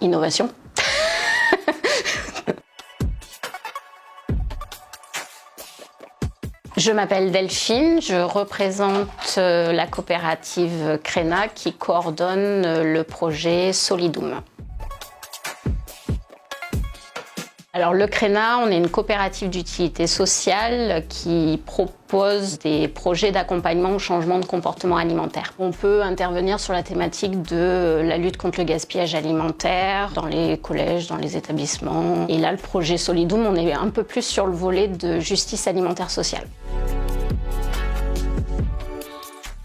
Innovation. Je m'appelle Delphine, je représente la coopérative Crena qui coordonne le projet Solidoom. Alors le Crena, on est une coopérative d'utilité sociale qui propose des projets d'accompagnement au changement de comportement alimentaire. On peut intervenir sur la thématique de la lutte contre le gaspillage alimentaire dans les collèges, dans les établissements. Et là, le projet Solidoom, on est un peu plus sur le volet de justice alimentaire sociale.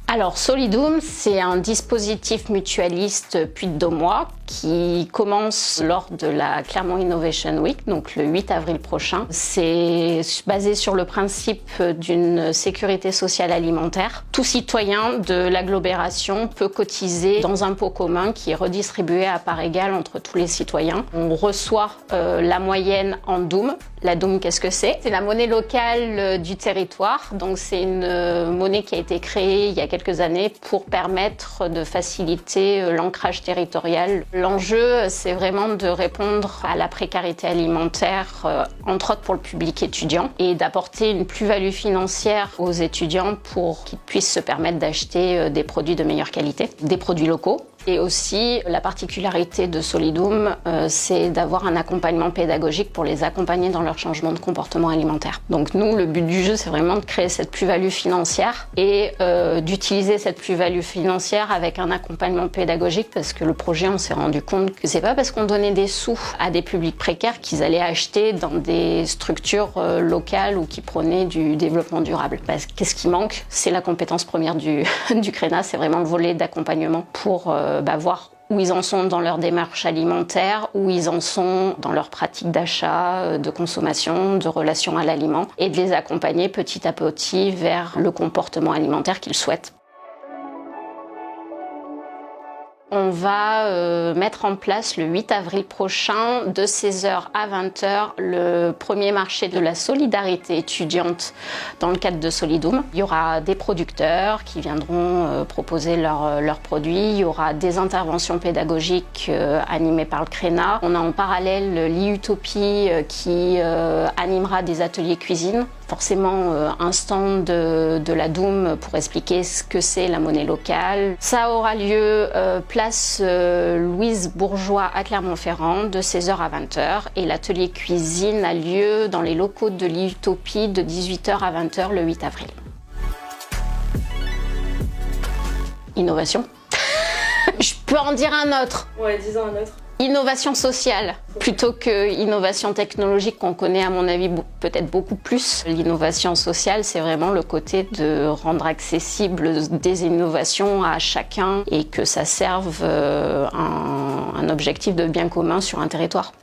Alors Solidoom, c'est un dispositif mutualiste Puy-de-Dôme qui commence lors de la Clermont Innovation Week, donc le 8 avril prochain. C'est basé sur le principe d'une sécurité sociale alimentaire. Tout citoyen de l'agglomération peut cotiser dans un pot commun qui est redistribué à part égale entre tous les citoyens. On reçoit la moyenne en Doom. La Doom, qu'est-ce que c'est? C'est la monnaie locale du territoire. Donc c'est une monnaie qui a été créée il y a quelques années pour permettre de faciliter l'ancrage territorial. L'enjeu, c'est vraiment de répondre à la précarité alimentaire, entre autres pour le public étudiant, et d'apporter une plus-value financière aux étudiants pour qu'ils puissent se permettre d'acheter des produits de meilleure qualité, des produits locaux. Et aussi, la particularité de Solidoom, c'est d'avoir un accompagnement pédagogique pour les accompagner dans leur changement de comportement alimentaire. Donc nous, le but du jeu, c'est vraiment de créer cette plus-value financière et d'utiliser cette plus-value financière avec un accompagnement pédagogique, parce que le projet, on s'est rendu compte que c'est pas parce qu'on donnait des sous à des publics précaires qu'ils allaient acheter dans des structures locales ou qui prenaient du développement durable. Parce que qu'est-ce qui manque? C'est la compétence première du Crena, c'est vraiment le volet d'accompagnement pour voir où ils en sont dans leur démarche alimentaire, où ils en sont dans leur pratique d'achat, de consommation, de relation à l'aliment, et de les accompagner petit à petit vers le comportement alimentaire qu'ils souhaitent. On va mettre en place le 8 avril prochain, de 16h à 20h, le premier marché de la solidarité étudiante dans le cadre de Solidoom. Il y aura des producteurs qui viendront proposer leurs produits. Il y aura des interventions pédagogiques animées par le Crena. On a en parallèle l'e-Utopie qui animera des ateliers cuisine. Forcément un stand de la Doom pour expliquer ce que c'est la monnaie locale. Ça aura lieu place Louise Bourgeois à Clermont-Ferrand de 16h à 20h et l'atelier cuisine a lieu dans les locaux de l'e-Utopie de 18h à 20h le 8 avril. Innovation. Je peux en dire un autre. Ouais, dis-en un autre. Innovation sociale, plutôt que innovation technologique qu'on connaît à mon avis peut-être beaucoup plus. L'innovation sociale, c'est vraiment le côté de rendre accessible des innovations à chacun et que ça serve un objectif de bien commun sur un territoire.